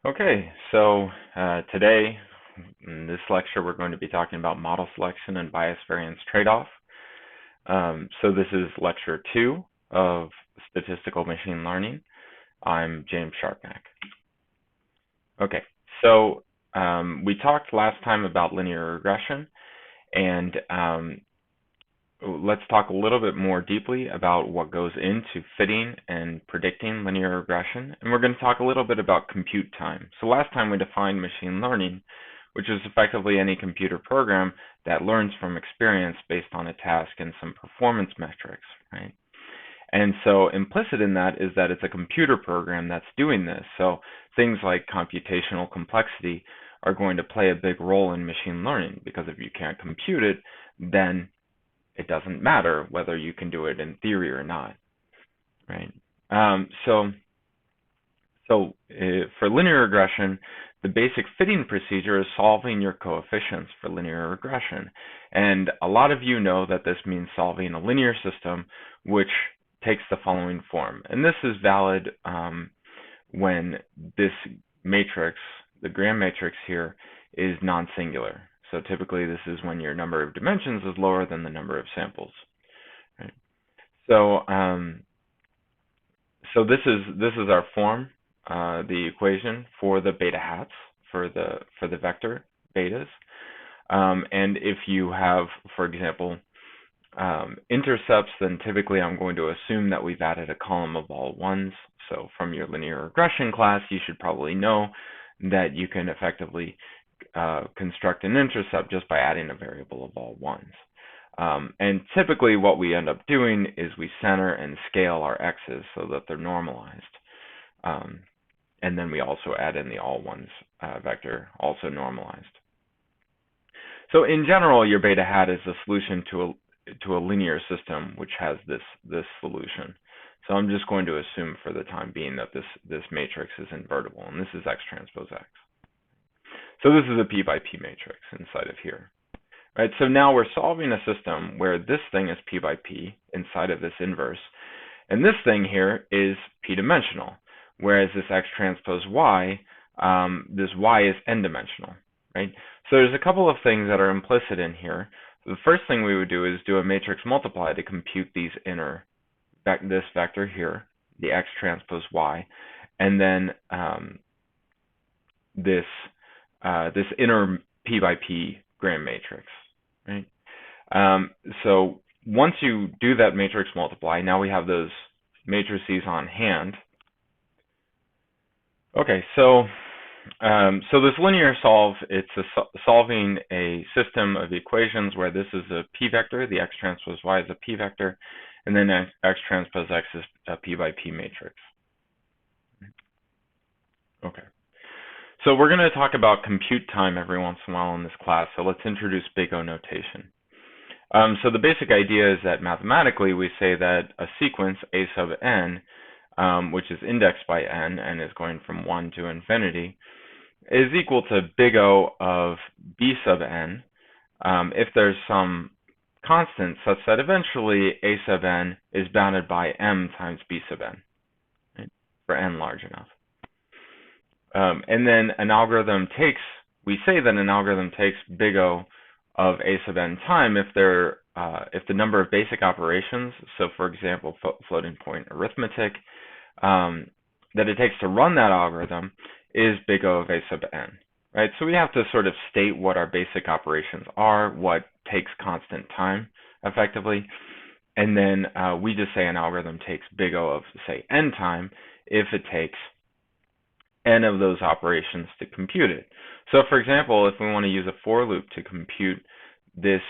Okay, so today in this lecture we're going to be talking about model selection and bias variance trade-off. So this is lecture 2 of statistical machine learning. I'm James Sharpnack. Okay, so we talked last time about linear regression, and let's talk a little bit more deeply about what goes into fitting and predicting linear regression. And we're going to talk a little bit about compute time. So last time we defined machine learning, which is effectively any computer program that learns from experience based on a task and some performance metrics, right? And so implicit in that is that it's a computer program that's doing this. So things like computational complexity are going to play a big role in machine learning, because if you can't compute it, then it doesn't matter whether you can do it in theory or not, right? For linear regression, the basic fitting procedure is solving your coefficients for linear regression. And a lot of you know that this means solving a linear system which takes the following form. And this is valid when this matrix, the Gram matrix here, is non-singular. So typically this is when your number of dimensions is lower than the number of samples. Right? So this is our form, the equation for the beta hats for the vector betas. And if you have, for example, intercepts, then typically I'm going to assume that we've added a column of all ones. So from your linear regression class, you should probably know that you can effectively construct an intercept just by adding a variable of all ones. And typically what we end up doing is we center and scale our x's so that they're normalized. And then we also add in the all ones vector, also normalized. So in general, your beta hat is a solution to a linear system which has this solution. So I'm just going to assume for the time being that this matrix is invertible, and this is x transpose x. So this is a p by p matrix inside of here. Right, so now we're solving a system where this thing is p by p inside of this inverse, and this thing here is p-dimensional, whereas this x transpose y, this y is n-dimensional, right? So there's a couple of things that are implicit in here. The first thing we would do is do a matrix multiply to compute these this vector here, the x transpose y, and then this inner p by p Gram matrix, right? So once you do that matrix multiply, now we have those matrices on hand. Okay, so this linear solve, it's solving a system of equations where this is a p vector, the x transpose y is a p vector, and then x transpose x is a p by p matrix. Okay. So we're going to talk about compute time every once in a while in this class, so let's introduce big O notation. So the basic idea is that mathematically we say that a sequence a sub n, which is indexed by n and is going from 1 to infinity, is equal to big O of b sub n if there's some constant such that eventually a sub n is bounded by m times b sub n, right, for n large enough. And then we say that an algorithm takes big O of a sub n time if the number of basic operations, so for example, floating point arithmetic, that it takes to run that algorithm is big O of a sub n, right? So we have to sort of state what our basic operations are, what takes constant time, effectively, and then we just say an algorithm takes big O of, say, n time if it takes n of those operations to compute it. So for example, if we want to use a for loop to compute this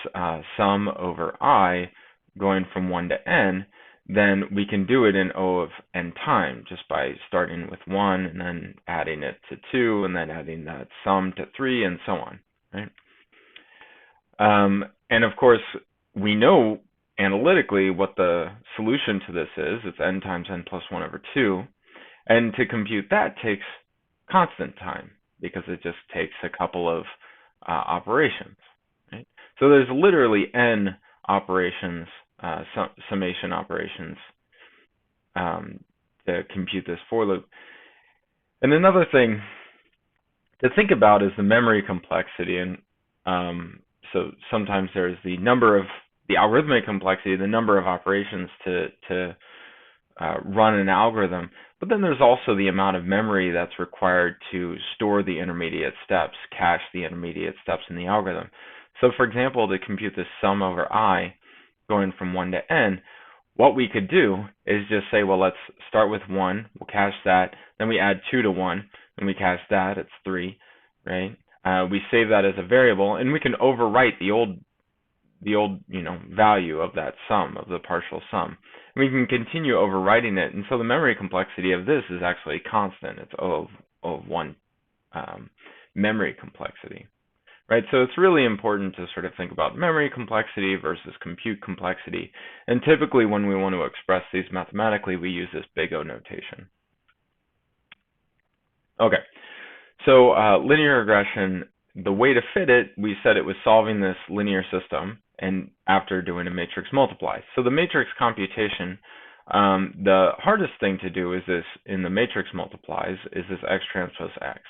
sum over I going from 1 to n, then we can do it in O of n time just by starting with 1 and then adding it to 2 and then adding that sum to 3 and so on, right? And of course, we know analytically what the solution to this is. It's n times n plus 1 over 2. And to compute that takes constant time because it just takes a couple of operations, right? So there's literally n operations, summation operations to compute this for loop. And another thing to think about is the memory complexity. And so sometimes there's the algorithmic complexity, the number of operations to run an algorithm, but then there's also the amount of memory that's required to store the intermediate steps, cache the intermediate steps in the algorithm. So for example, to compute the sum over I going from 1 to n, what we could do is just say, well, let's start with 1, we'll cache that, then we add 2 to 1, and we cache that, it's 3, right? We save that as a variable, and we can overwrite the old value of that sum, of the partial sum. And we can continue overwriting it, and so the memory complexity of this is actually constant. It's O of 1 memory complexity. Right, so it's really important to sort of think about memory complexity versus compute complexity. And typically when we want to express these mathematically, we use this big O notation. Okay, so linear regression, the way to fit it, we said it was solving this linear system and after doing a matrix multiply. So the matrix computation, the hardest thing to do is this in the matrix multiplies, is this x transpose x.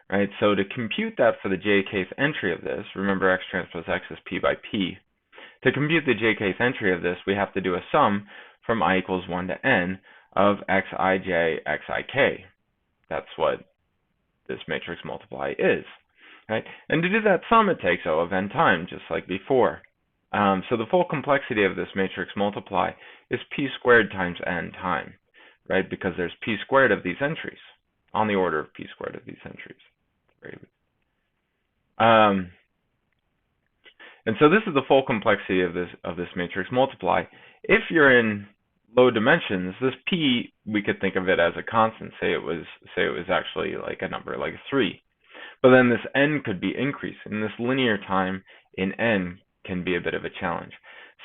Right, so to compute that for the j-kth entry of this, remember x transpose x is p by p. To compute the j-kth entry of this, we have to do a sum from I equals 1 to n of xij, xik. That's what this matrix multiply is. Right, and to do that sum, it takes O of n time, just like before. So the full complexity of this matrix multiply is p squared times n time, right? Because there's p squared of these entries, on the order of p squared of these entries. And so this is the full complexity of this matrix multiply. If you're in low dimensions, this p, we could think of it as a constant. Say it was actually like a number like 3. But then this n could be increased, and this linear time in n can be a bit of a challenge.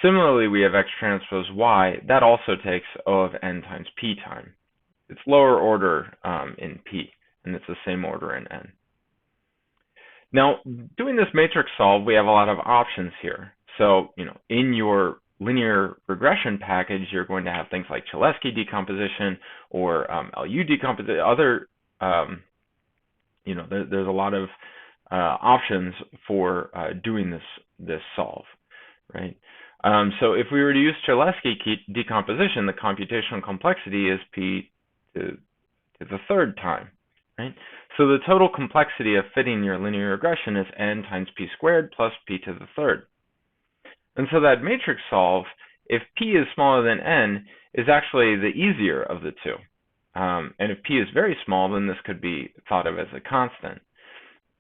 Similarly, we have x transpose y. That also takes O of n times p time. It's lower order in p, and it's the same order in n. Now, doing this matrix solve, we have a lot of options here. So, in your linear regression package, you're going to have things like Cholesky decomposition or LU decomposition. Other, there's a lot of options for doing this solve, right? So if we were to use Cholesky decomposition, the computational complexity is p to the third time, right? So the total complexity of fitting your linear regression is n times p squared plus p to the third. And so that matrix solve, if p is smaller than n, is actually the easier of the two. And if p is very small, then this could be thought of as a constant.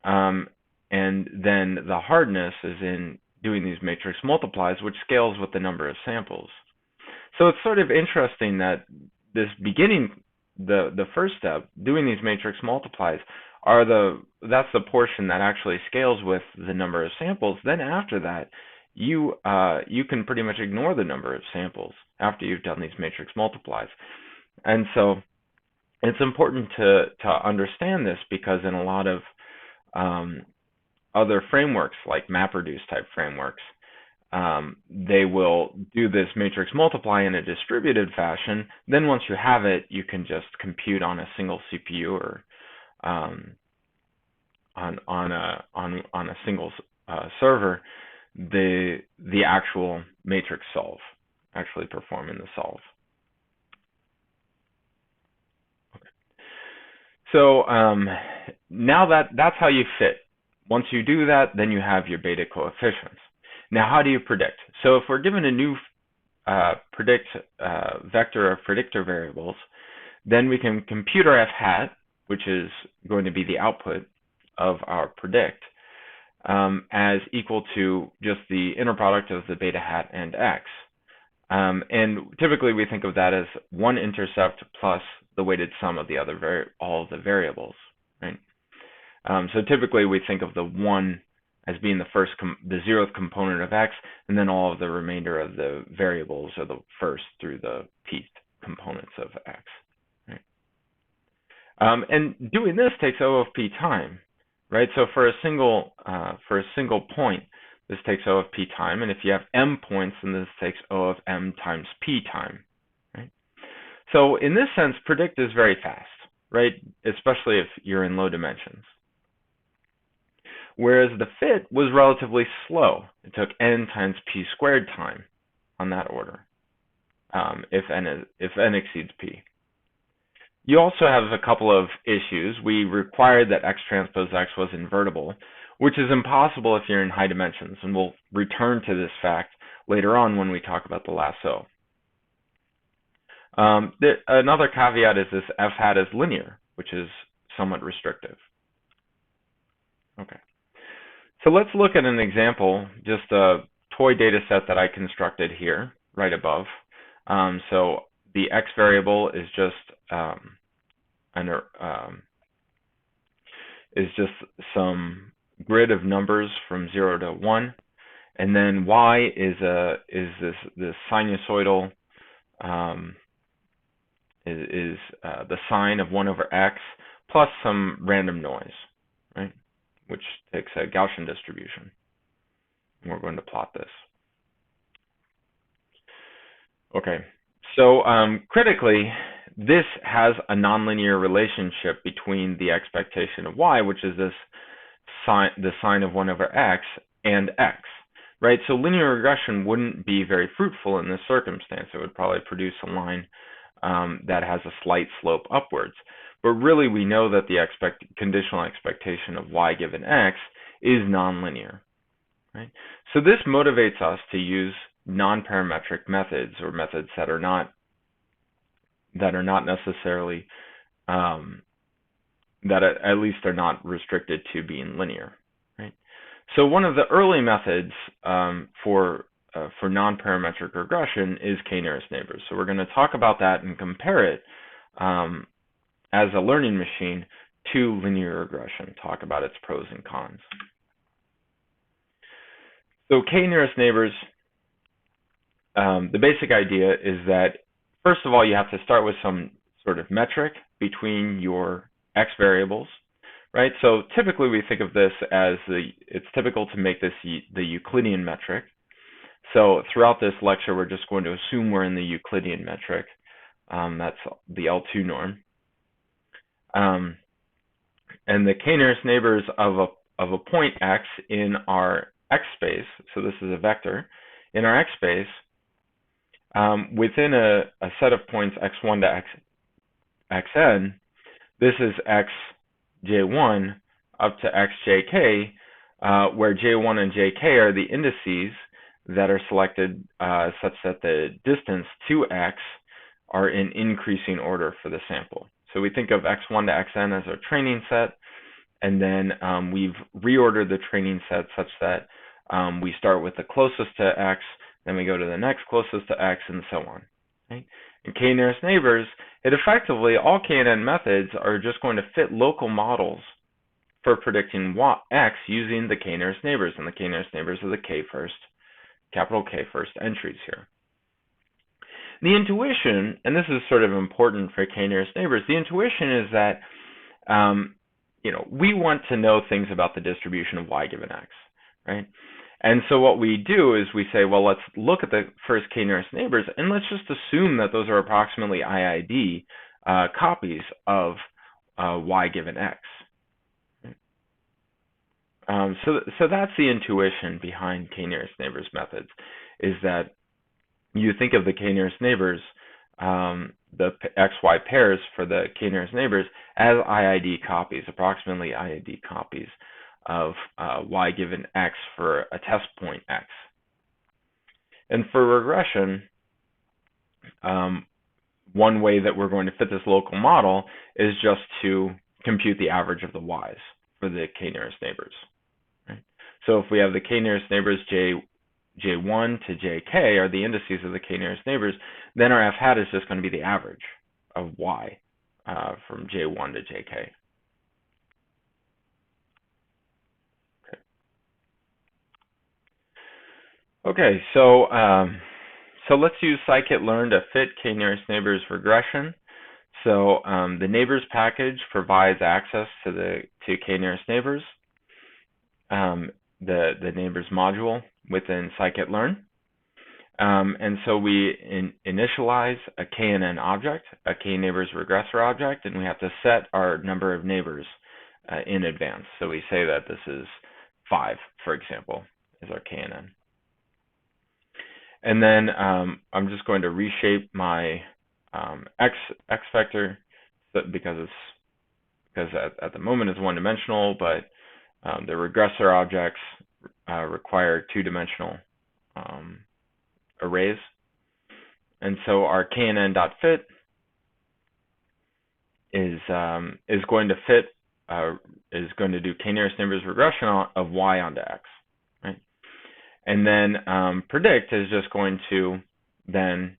And then the hardness is in doing these matrix multiplies, which scales with the number of samples. So it's sort of interesting that this beginning, the first step, doing these matrix multiplies, that's the portion that actually scales with the number of samples. Then after that, you can pretty much ignore the number of samples after you've done these matrix multiplies. And so it's important to understand this, because in a lot of other frameworks, like MapReduce type frameworks, they will do this matrix multiply in a distributed fashion. Then once you have it, you can just compute on a single CPU or on a single server the actual matrix solve, actually performing the solve. Okay. So now that's how you fit. Once you do that, then you have your beta coefficients. Now, how do you predict? So if we're given a new vector of predictor variables, then we can compute our f hat, which is going to be the output of our predict, as equal to just the inner product of the beta hat and x. And typically we think of that as one intercept plus the weighted sum of the other all of the variables, right? So typically we think of the 1 as being the zeroth component of x, and then all of the remainder of the variables are the first through the pth components of x. Right? And doing this takes O of p time, right? So for a single point, this takes O of p time, and if you have m points, then this takes O of m times p time. Right? So in this sense, predict is very fast, right? Especially if you're in low dimensions. whereas the fit was relatively slow. It took n times p squared time on that order, if n exceeds p. You also have a couple of issues. We required that x transpose x was invertible, which is impossible if you're in high dimensions, and we'll return to this fact later on when we talk about the lasso. Another caveat is this f hat is linear, which is somewhat restrictive. Okay, so let's look at an example, just a toy data set that I constructed here, right above. So the x variable is just some grid of numbers from 0 to 1, and then y is this sinusoidal the sine of 1 over x plus some random noise, right? Which takes a Gaussian distribution. And we're going to plot this. Okay, so critically, this has a nonlinear relationship between the expectation of y, which is this the sine of 1 over x, and x, right? So linear regression wouldn't be very fruitful in this circumstance. It would probably produce a line that has a slight slope upwards. But really, we know that the conditional expectation of y given x is nonlinear, right? So this motivates us to use non-parametric methods, or methods that are not necessarily that at least are not restricted to being linear, right? So one of the early methods for non-parametric regression is K-nearest neighbors. So we're going to talk about that and compare it as a learning machine to linear regression, talk about its pros and cons. So K-nearest neighbors, the basic idea is that, first of all, you have to start with some sort of metric between your x variables, right? So typically we think of this as it's typical to make this the Euclidean metric. So throughout this lecture, we're just going to assume we're in the Euclidean metric. That's the L2 norm. And the K-nearest neighbors of a point x in our x space, so this is a vector, in our x space, within a set of points x1 to xn, this is xj1 up to xjk, where j1 and jk are the indices that are selected such that the distance to x are in increasing order for the sample. So we think of x1 to xn as our training set, and then we've reordered the training set such that we start with the closest to x, then we go to the next closest to x, and so on. Right? In K-nearest neighbors, it effectively, all KNN methods are just going to fit local models for predicting x using the K-nearest neighbors, and the K-nearest neighbors are the capital K first entries here. The intuition, and this is sort of important for K-nearest neighbors, the intuition is that we want to know things about the distribution of y given x, right? And so what we do is we say, well, let's look at the first K-nearest neighbors, and let's just assume that those are approximately IID copies of y given x. So that's the intuition behind K-nearest neighbors methods, is that you think of the K-nearest neighbors, the XY pairs for the K-nearest neighbors, as IID copies, approximately IID copies of y given x for a test point x. And for regression, one way that we're going to fit this local model is just to compute the average of the y's for the K-nearest neighbors. Right? So if we have the K-nearest neighbors J1 to JK are the indices of the K-nearest neighbors, then our f hat is just going to be the average of y from J1 to JK. Okay, so let's use scikit-learn to fit K-nearest neighbors regression. So the neighbors package provides access to K-nearest neighbors, the neighbors module within scikit-learn. And so we initialize a KNN object, a K-neighbors regressor object, and we have to set our number of neighbors in advance. So we say that this is 5, for example, is our KNN. And then I'm just going to reshape my x vector because at the moment it's one-dimensional, but the regressor objects require two-dimensional arrays. And so our KNN.fit is going to fit is going to do K-nearest neighbors regression of y onto x, right? And then predict is just going to then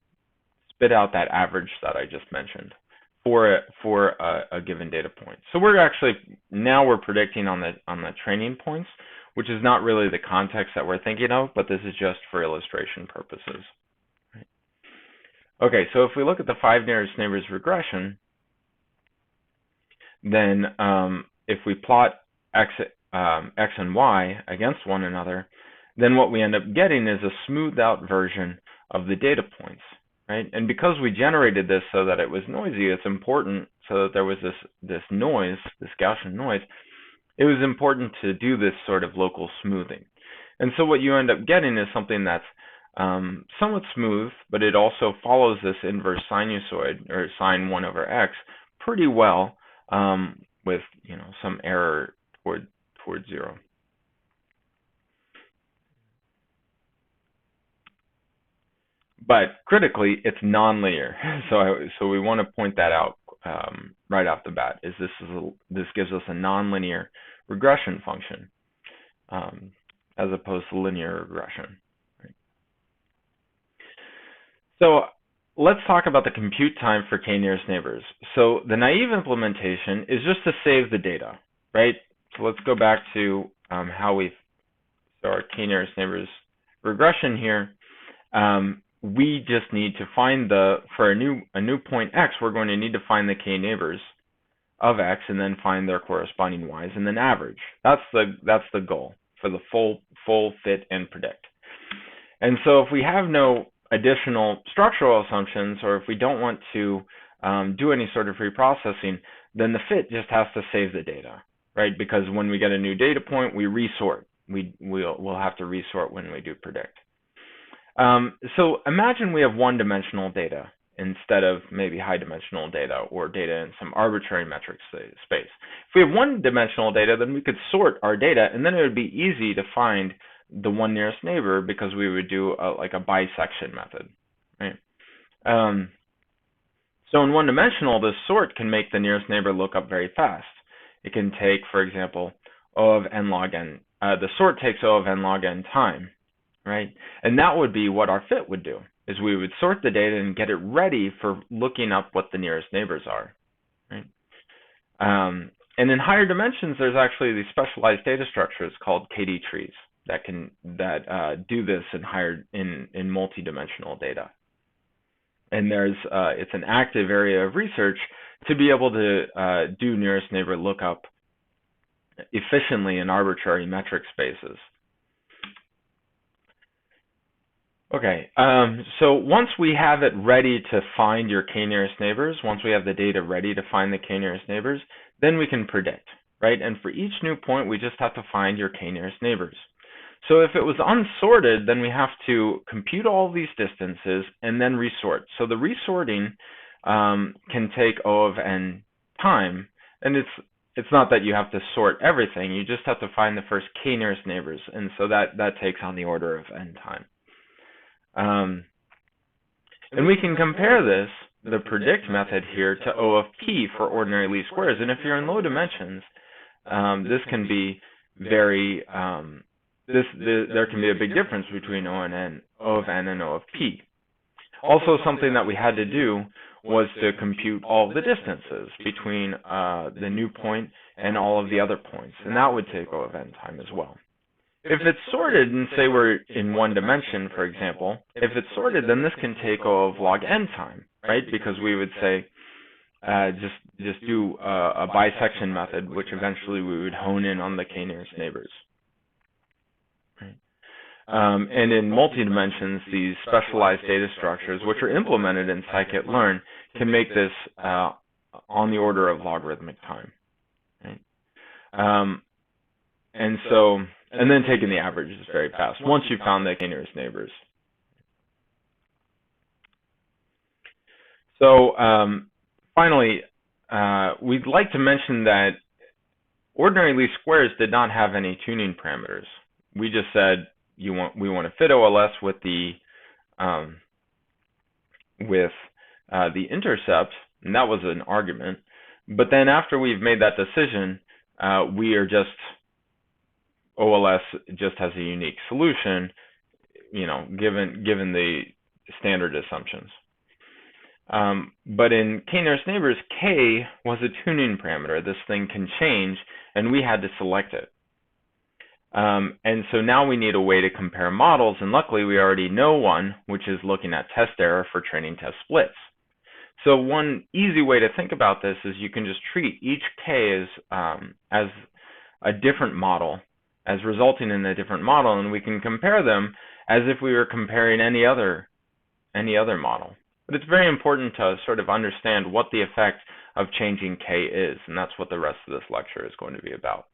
spit out that average that I just mentioned for a given data point. So we're predicting on the training points, which is not really the context that we're thinking of, but this is just for illustration purposes. Right? Okay, so if we look at the 5 nearest neighbors regression, then if we plot x and y against one another, then what we end up getting is a smoothed out version of the data points, right? And because we generated this so that it was noisy, it's important so that there was this noise, this Gaussian noise, it was important to do this sort of local smoothing. And so what you end up getting is something that's somewhat smooth, but it also follows this inverse sinusoid, or sine 1 over x, pretty well, with some error toward 0. But critically, it's nonlinear. So we want to point that out right off the bat. This gives us a nonlinear regression function as opposed to linear regression. Right? So let's talk about the compute time for K-nearest neighbors. So the naive implementation is just to save the data, right? So let's go back to our K-nearest neighbors regression here. We just need to find for a new point x, we're going to need to find the K-neighbors of x and then find their corresponding y's and then average. That's the goal for the full fit and predict. And so if we have no additional structural assumptions, or if we don't want to do any sort of reprocessing, then the fit just has to save the data, right? Because when we get a new data point, we resort. We'll have to resort when we do predict. So imagine we have one-dimensional data instead of maybe high-dimensional data or data in some arbitrary metric space. If we have one-dimensional data, then we could sort our data, and then it would be easy to find the one nearest neighbor because we would do like a bisection method, right? So in one-dimensional, this sort can make the nearest neighbor look up very fast. It can take, for example, O of n log n. The sort takes O of n log n time, right? And that would be what our fit would do, is we would sort the data and get it ready for looking up what the nearest neighbors are, right? And in higher dimensions, there's actually these specialized data structures called KD trees that do this in multi-dimensional data. And it's an active area of research to be able to do nearest neighbor lookup efficiently in arbitrary metric spaces. Okay, so once we have it ready to find your K-nearest neighbors, once we have the data ready to find the K-nearest neighbors, then we can predict, right? And for each new point, we just have to find your K-nearest neighbors. So if it was unsorted, then we have to compute all these distances and then resort. So the resorting can take O of n time, and it's not that you have to sort everything, you just have to find the first K-nearest neighbors, and so that takes on the order of n time. And we can compare the predict method here to O of p for ordinary least squares. And if you're in low dimensions, this can be very, there can be a big difference between O of n and O of p. Also, something that we had to do was to compute all of the distances between the new point and all of the other points. And that would take O of n time as well. If it's sorted, and say we're in one dimension, for example, if it's sorted, then this can take O of log n time, right? Because we would say just do a bisection method, which eventually we would hone in on the K-nearest neighbors. Right? And in multi-dimensions, these specialized data structures, which are implemented in scikit-learn, can make this on the order of logarithmic time. Right? And so, and then taking the averages very fast once you've found the K-nearest neighbors. So finally, we'd like to mention that ordinary least squares did not have any tuning parameters. We just said we want to fit OLS with the intercept, and that was an argument. But then after we've made that decision, we are just OLS just has a unique solution, given the standard assumptions. But in K-nearest neighbors, K was a tuning parameter. This thing can change, and we had to select it. And so now we need a way to compare models, and luckily we already know one, which is looking at test error for training test splits. So one easy way to think about this is you can just treat each K as a different model, as resulting in a different model, and we can compare them as if we were comparing any other model. But it's very important to sort of understand what the effect of changing K is, and that's what the rest of this lecture is going to be about.